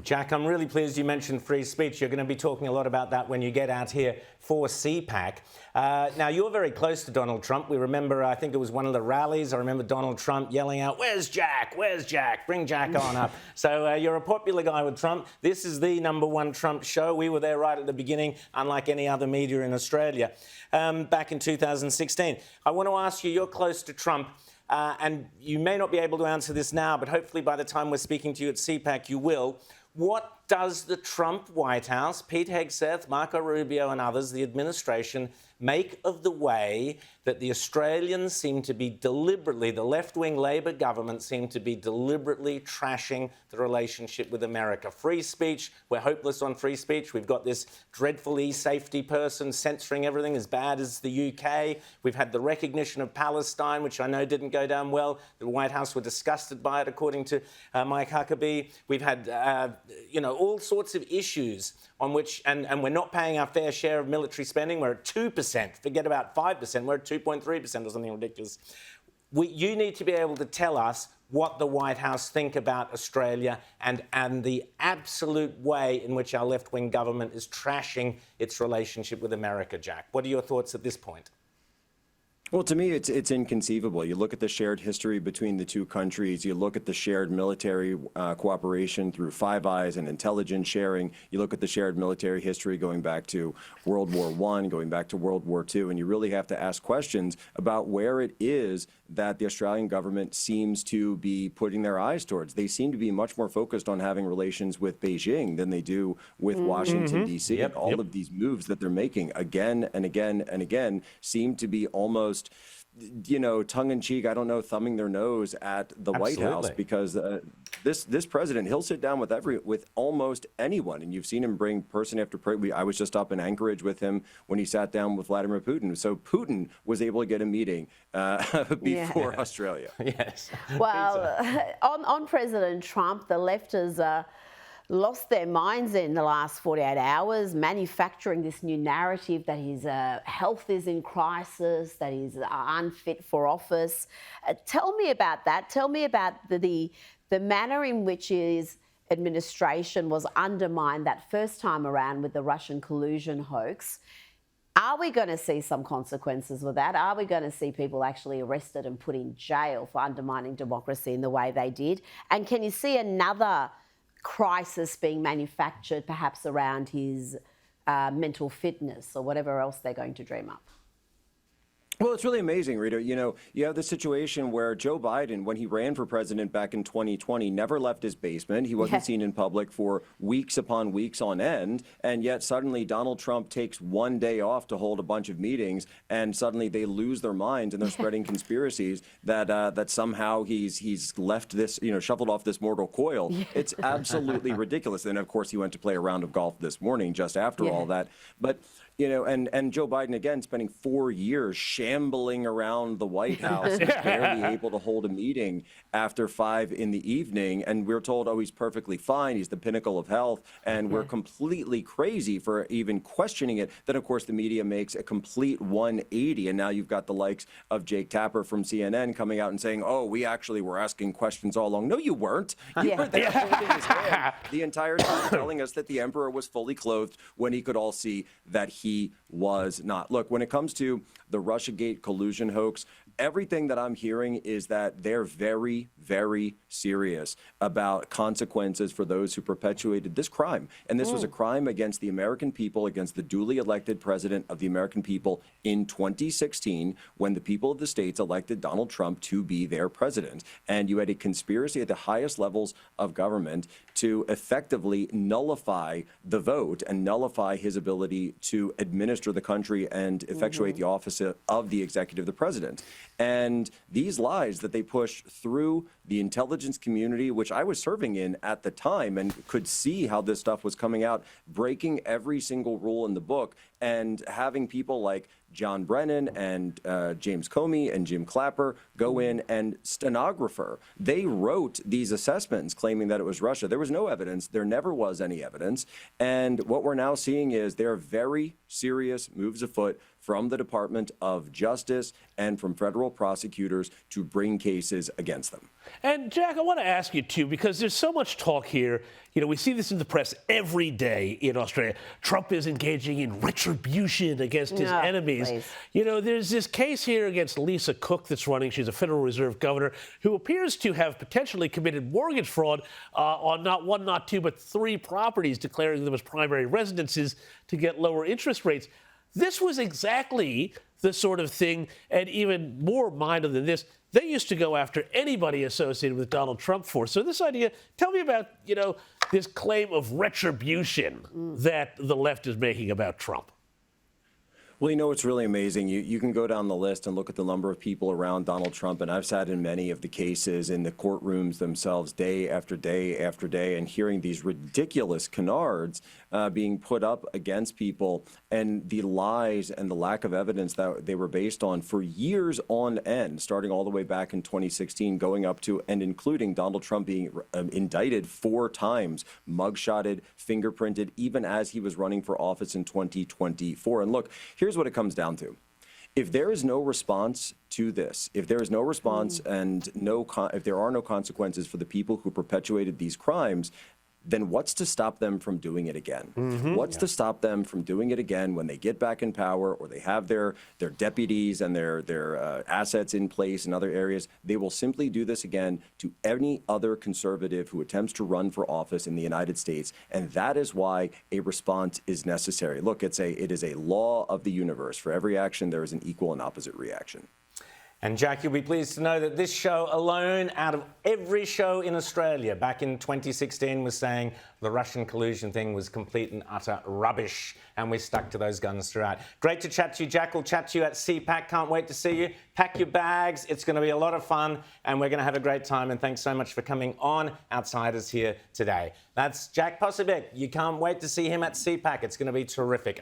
Jack, I'm really pleased you mentioned free speech. You're going to be talking a lot about that when you get out here for CPAC. Now, you're very close to Donald Trump. We remember, I think it was one of the rallies, I remember Donald Trump yelling out, "Where's Jack? Where's Jack? Bring Jack on up." So you're a popular guy with Trump. This is the #1 Trump show. We were there right at the beginning, unlike any other media in Australia, back in 2016. I want to ask you, you're close to Trump. And you may not be able to answer this now, but hopefully by the time we're speaking to you at CPAC, you will. What does the Trump White House, Pete Hegseth, Marco Rubio and others, the administration, make of the way that the Australians seem to be deliberately, the left-wing Labor government seem to be deliberately trashing the relationship with America? Free speech, we're hopeless on free speech. We've got this dreadful e-safety person censoring everything as bad as the UK. We've had the recognition of Palestine, which I know didn't go down well. The White House were disgusted by it, according to Mike Huckabee. We've had, all sorts of issues on which, and we're not paying our fair share of military spending. We're at 2%. Forget about 5%. We're at 2.3% or something ridiculous. You need to be able to tell us what the White House think about Australia and the absolute way in which our left-wing government is trashing its relationship with America, Jack. What are your thoughts at this point? Well, to me, it's inconceivable. You look at the shared history between the two countries. You look at the shared military cooperation through Five Eyes and intelligence sharing. You look at the shared military history going back to World War I, going back to World War II, and you really have to ask questions about where it is that the Australian government seems to be putting their eyes towards. They seem to be much more focused on having relations with Beijing than they do with Washington, D.C. And all of these moves that they're making again and again and again seem to be almost tongue-in-cheek, I don't know, thumbing their nose at the White House, because this president, he'll sit down with almost anyone, and you've seen him bring person after person. I was just up in Anchorage with him when he sat down with Vladimir Putin. So Putin was able to get a meeting before Australia. Yes. Well, on President Trump, the left has lost their minds in the last 48 hours, manufacturing this new narrative that his health is in crisis, that he's unfit for office. Tell me about that. Tell me about the manner in which his administration was undermined that first time around with the Russian collusion hoax. Are we going to see some consequences with that? Are we going to see people actually arrested and put in jail for undermining democracy in the way they did? And can you see another crisis being manufactured perhaps around his mental fitness or whatever else they're going to dream up? Well, it's really amazing, Rita. You have the situation where Joe Biden, when he ran for president back in 2020, never left his basement. He wasn't seen in public for weeks upon weeks on end. And yet suddenly Donald Trump takes one day off to hold a bunch of meetings, and suddenly they lose their minds and they're spreading conspiracies that somehow he's left this, shuffled off this mortal coil. It's absolutely ridiculous. And of course, he went to play a round of golf this morning just after all that. But and Joe Biden, again, spending 4 years shambling around the White House, barely able to hold a meeting after 5 in the evening. And we're told, oh, he's perfectly fine. He's the pinnacle of health. And we're completely crazy for even questioning it. Then, of course, the media makes a complete 180. And now you've got the likes of Jake Tapper from CNN coming out and saying, oh, we actually were asking questions all along. No, you weren't. You were there holding his hand the entire time, telling us that the emperor was fully clothed when he could all see that he was not. Look, when it comes to the Russiagate collusion hoax, everything that I'm hearing is that they're very, very serious about consequences for those who perpetuated this crime. And this was a crime against the American people, against the duly elected president of the American people in 2016, when the people of the states elected Donald Trump to be their president. And you had a conspiracy at the highest levels of government to effectively nullify the vote and nullify his ability to administer the country and effectuate the office of the executive, the president. And these lies that they push through the intelligence community, which I was serving in at the time and could see how this stuff was coming out, breaking every single rule in the book, and having people like John Brennan and James Comey and Jim Clapper go in and stenographer. They wrote these assessments claiming that it was Russia. There was no evidence. There never was any evidence. And what we're now seeing is there are very serious moves afoot from the Department of Justice and from federal prosecutors to bring cases against them. And Jack, I want to ask you too, because there's so much talk here. You know, we see this in the press every day in Australia. Trump is engaging in retribution against his enemies. Please. You know, there's this case here against Lisa Cook that's running. She's a Federal Reserve governor who appears to have potentially committed mortgage fraud on not one, not two, but 3 properties, declaring them as primary residences to get lower interest rates. This was exactly the sort of thing, and even more minor than this, they used to go after anybody associated with Donald Trump for. So this idea, tell me about, you know, this claim of retribution that the left is making about Trump. Well, you know, it's really amazing. You can go down the list and look at the number of people around Donald Trump, and I've sat in many of the cases in the courtrooms themselves day after day after day and hearing these ridiculous canards being put up against people and the lies and the lack of evidence that they were based on for years on end, starting all the way back in 2016, going up to and including Donald Trump being indicted 4 times, mugshotted, fingerprinted, even as he was running for office in 2024. And look, here's what it comes down to. If there is no response to this, if there is no response and if there are no consequences for the people who perpetuated these crimes, then what's to stop them from doing it again? What's to stop them from doing it again when they get back in power or they have their deputies and their assets in place in other areas? They will simply do this again to any other conservative who attempts to run for office in the United States. And that is why a response is necessary. Look, it is a law of the universe. For every action, there is an equal and opposite reaction. And Jack, you'll be pleased to know that this show alone, out of every show in Australia back in 2016, was saying the Russian collusion thing was complete and utter rubbish. And we stuck to those guns throughout. Great to chat to you, Jack. We'll chat to you at CPAC. Can't wait to see you. Pack your bags. It's going to be a lot of fun and we're going to have a great time. And thanks so much for coming on Outsiders here today. That's Jack Posobiec. You can't wait to see him at CPAC. It's going to be terrific.